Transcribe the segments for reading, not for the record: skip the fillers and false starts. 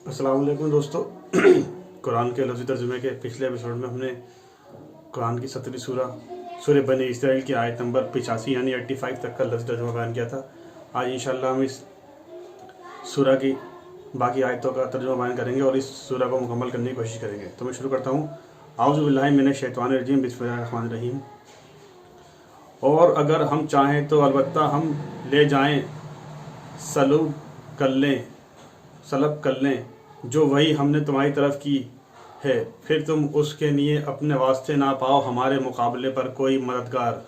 अस्सलाम वालेकुम दोस्तों। कुरान के लफ्ज़ी तर्जुमे के पिछले एपिसोड में हमने कुरान की 17वीं सूरह बनी इसराइल की आयत नंबर 85 यानी 85 तक का लफ्ज़ी तर्जुमा बयान किया था। आज इंशाअल्लाह हम इस सूरह की बाकी आयतों का तर्जुमा बयान करेंगे और इस सूरह को मुकम्मल करने की कोशिश करेंगे। तो मैं शुरू करता हूँ। आऊज़ु बिल्लाहि मिनश शैतानिर रजीम, बिस्मिल्लाहिर रहमानिर रहीम। और अगर हम चाहें तो अलबत्ता हम ले जाएं, सलब कर लें जो वही हमने तुम्हारी तरफ की है, फिर तुम उसके लिए अपने वास्ते ना पाओ हमारे मुकाबले पर कोई मददगार,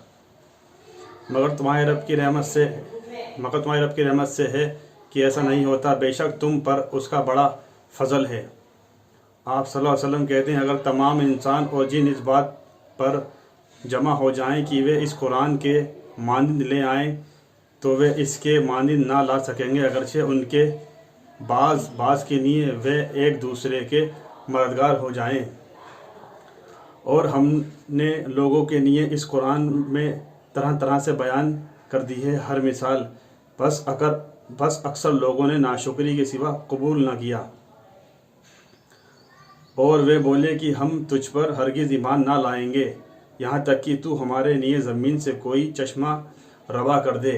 मगर तुम्हारे रब की रहमत से है कि ऐसा नहीं होता। बेशक तुम पर उसका बड़ा फजल है। आप सल्लल्लाहु अलैहि वसल्लम कहते हैं, अगर तमाम इंसान और जिन इस बात पर जमा हो जाएं कि वे इस कुरान के मानिंद ले आएं तो वे इसके मानिंद ना ला सकेंगे, अगरचे उनके बाज के लिए वे एक दूसरे के मददगार हो जाएं। और हमने लोगों के लिए इस कुरान में तरह तरह से बयान कर दी है हर मिसाल, बस अक्सर लोगों ने नाशुक्री के सिवा कबूल न किया। और वे बोले कि हम तुझ पर हरगिज़ ईमान ना लाएंगे, यहाँ तक कि तू हमारे लिए ज़मीन से कोई चश्मा रवा कर दे,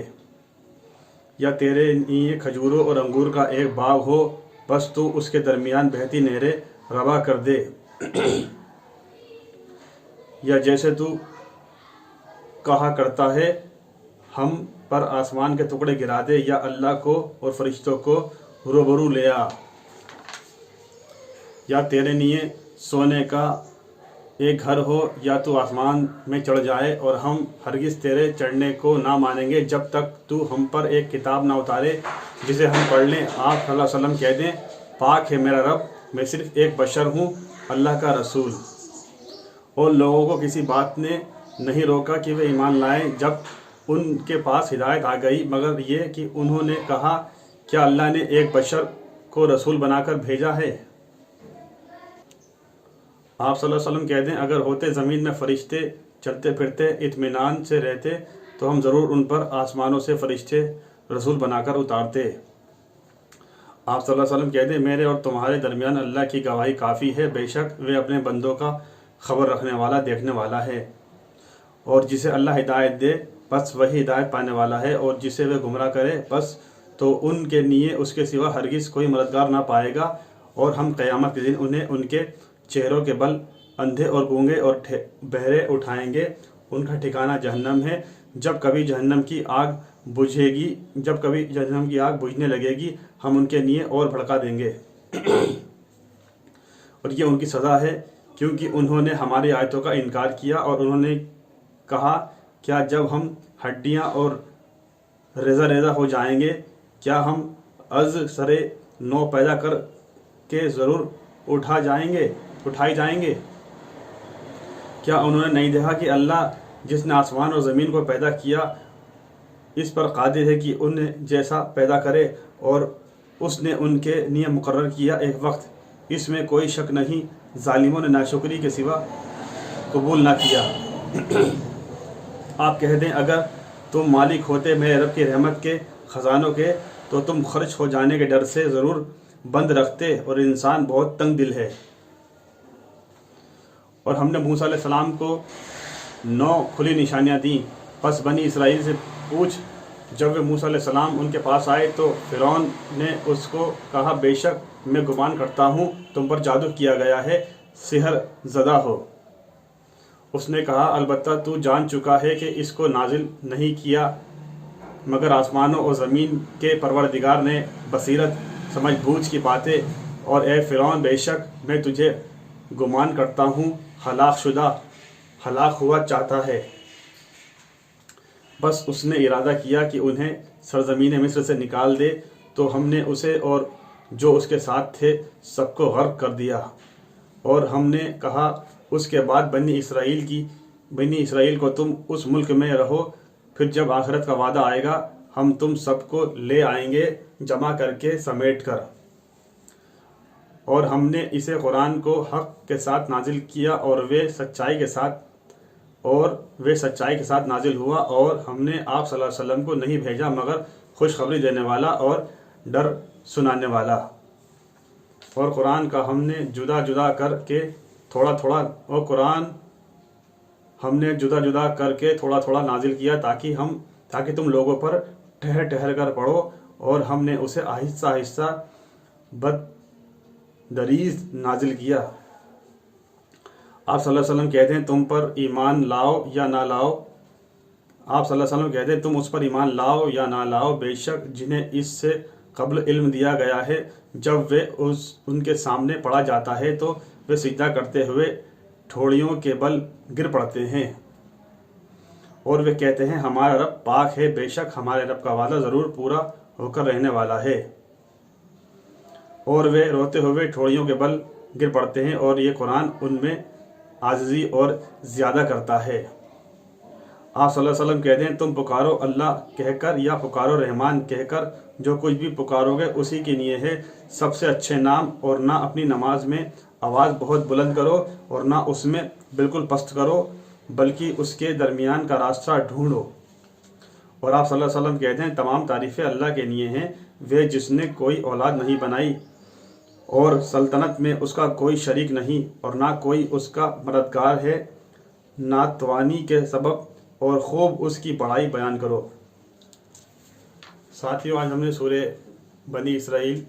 या तेरे लिए खजूरों और अंगूर का एक बाग हो, बस तू उसके दरमियान बहती नहरें रवा कर दे, या जैसे तू कहा करता है हम पर आसमान के टुकड़े गिरा दे, या अल्लाह को और फरिश्तों को रूबरू ले आ, या तेरे लिए सोने का एक घर हो, या तू आसमान में चढ़ जाए, और हम हरगिज़ तेरे चढ़ने को ना मानेंगे जब तक तू हम पर एक किताब ना उतारे जिसे हम पढ़ लें। आप सल्लल्लाहु अलैहि वसल्लम कह दें, पाक है मेरा रब, मैं सिर्फ एक बशर हूँ, अल्लाह का रसूल। और लोगों को किसी बात ने नहीं रोका कि वे ईमान लाएं जब उनके पास हिदायत आ गई, मगर ये कि उन्होंने कहा, क्या अल्लाह ने एक बशर को रसूल बनाकर भेजा है। आप सल्लल्लाहु अलैहि वसल्लम कह दें, अगर होते ज़मीन में फ़रिश्ते चलते फिरते इत्मीनान से रहते तो हम ज़रूर उन पर आसमानों से फ़रिश्ते रसूल बनाकर उतारते। आप सल्लल्लाहु अलैहि वसल्लम कह दें, मेरे और तुम्हारे दरमियान अल्लाह की गवाही काफ़ी है, बेशक वे अपने बंदों का खबर रखने वाला देखने वाला है। और जिसे अल्लाह हिदायत दे बस वही हिदायत पाने वाला है, और जिसे वे गुमराह करे बस तो उनके लिए उसके सिवा हरगिज़ कोई मददगार ना पाएगा। और हम क़यामत के दिन उन्हें उनके चेहरों के बल अंधे और गूंगे और बहरे उठाएंगे, उनका ठिकाना जहन्नम है। जब कभी जहन्नम की आग बुझने लगेगी हम उनके लिए और भड़का देंगे। और ये उनकी सज़ा है क्योंकि उन्होंने हमारी आयतों का इनकार किया, और उन्होंने कहा, क्या जब हम हड्डियां और रेज़ा हो जाएंगे क्या हम अज़ सरे नौ पैदा कर के ज़रूर उठाई जाएंगे। क्या उन्होंने नहीं देखा कि अल्लाह जिसने आसमान और ज़मीन को पैदा किया इस पर कादिर है कि उन्हें जैसा पैदा करे, और उसने उनके लिए मुकर्रर किया एक वक्त, इसमें कोई शक नहीं, जालिमों ने नाशुक्री के सिवा कबूल ना किया। आप कह दें, अगर तुम मालिक होते मेरे रब की रहमत के ख़जानों के तो तुम खर्च हो जाने के डर से ज़रूर बंद रखते, और इंसान बहुत तंग दिल है। और हमने मूसा अलैहिस्सलाम को 9 खुली निशानियां दी। बस बनी इसराइल से पूछ, जब वे मूसा अलैहिस्सलाम उनके पास आए तो फ़िरौन ने उसको कहा, बेशक मैं गुमान करता हूँ तुम पर जादू किया गया है, सिहर ज़दा हो। उसने कहा, अलबत्ता तू जान चुका है कि इसको नाजिल नहीं किया मगर आसमानों और ज़मीन के परवरदिगार ने बसीरत समझ बूझ की बातें। और ए फ़िरौन, बेशक मैं तुझे गुमान करता हूँ हलाक हुआ चाहता है। बस उसने इरादा किया कि उन्हें सरज़मीन मिस्र से निकाल दे, तो हमने उसे और जो उसके साथ थे सबको गर्क कर दिया। और हमने कहा, उसके बाद बनी इसराइल को तुम उस मुल्क में रहो, फिर जब आखिरत का वादा आएगा हम तुम सबको ले आएंगे जमा करके समेट कर। और हमने इसे कुरान को हक़ के साथ नाजिल किया, और वे सच्चाई के साथ नाजिल हुआ। और हमने आप सल्लल्लाहु अलैहि वसल्लम को नहीं भेजा मगर खुशखबरी देने वाला और डर सुनाने वाला। اور قرآن کا ہم نے جدا جدا کر کے تھوڑا تھوڑا نازل کیا تاکہ تم لوگوں پر ٹھہر ٹھہر کر پڑھو، اور ہم نے اسے آہستہ آہستہ بدریز نازل کیا۔ آپ صلی اللہ علیہ وسلم کہتے ہیں تم پر ایمان لاؤ یا نہ لاؤ، آپ صلی اللہ علیہ وسلم کہتے ہیں تم اس پر ایمان لاؤ یا نہ لاؤ، بے شک جنہیں اس سے قبل علم دیا گیا ہے، جب وہ ان کے سامنے پڑھا جاتا ہے تو وہ سجدہ کرتے ہوئے ٹھوڑیوں کے بل گر پڑتے ہیں، اور وہ کہتے ہیں ہمارا رب پاک ہے، بے شک ہمارے رب کا وعدہ ضرور پورا ہو کر رہنے والا ہے، اور وہ روتے ہوئے ٹھوڑیوں کے بل گر پڑتے ہیں، اور یہ قرآن ان میں عاجزی اور زیادہ کرتا ہے۔ آپ صلی اللہ علیہ وسلم کہتے ہیں تم پکارو اللہ کہہ کر یا پکارو رحمان کہہ کر، جو کچھ بھی پکارو گے اسی کے لیے ہے سب سے اچھے نام، اور نہ اپنی نماز میں آواز بہت بلند کرو اور نہ اس میں بالکل پست کرو، بلکہ اس کے درمیان کا راستہ ڈھونڈو۔ اور آپ صلی اللہ علیہ وسلم کہتے ہیں تمام تعریفیں اللہ کے لیے ہیں، وہ جس نے کوئی اولاد نہیں بنائی اور سلطنت میں اس کا کوئی شریک نہیں، اور نہ کوئی اس کا مددگار ہے، ناتوانی کے سبب، اور خوب اس کی بڑائی بیان کرو۔ ساتھیوں، آج ہم نے سورہ بنی اسرائیل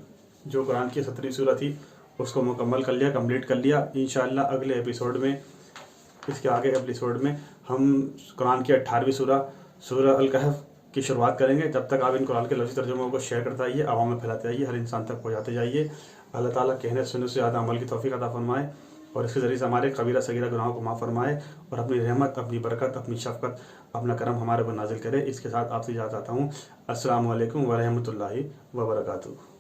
جو قرآن کی 17ویں سورہ تھی اس کو مکمل کر لیا، کمپلیٹ کر لیا۔ انشاءاللہ اگلے ایپیسوڈ میں، اس کے آگے ایپیسوڈ میں ہم قرآن کی 18ویں سورہ الکہف کی شروعات کریں گے۔ تب تک آپ ان قرآن کے لفظی ترجموں کو شیئر کرتے آئیے، عوام میں پھیلاتے آئیے، ہر انسان تک پہنچاتے جائیے۔ اللہ تعالیٰ کہنے سننے سے زیادہ عمل کی توفیق عطا فرمائے، اور اس کے ذریعے سے ہمارے کبیرہ صغیرہ گناہوں کو معاف فرمائے، اور اپنی رحمت، اپنی برکت، اپنی شفقت، اپنا کرم ہمارے اوپر نازل کرے۔ اس کے ساتھ آپ سے اجازت چاہتا ہوں۔ السلام علیکم ورحمۃ اللہ وبرکاتہ۔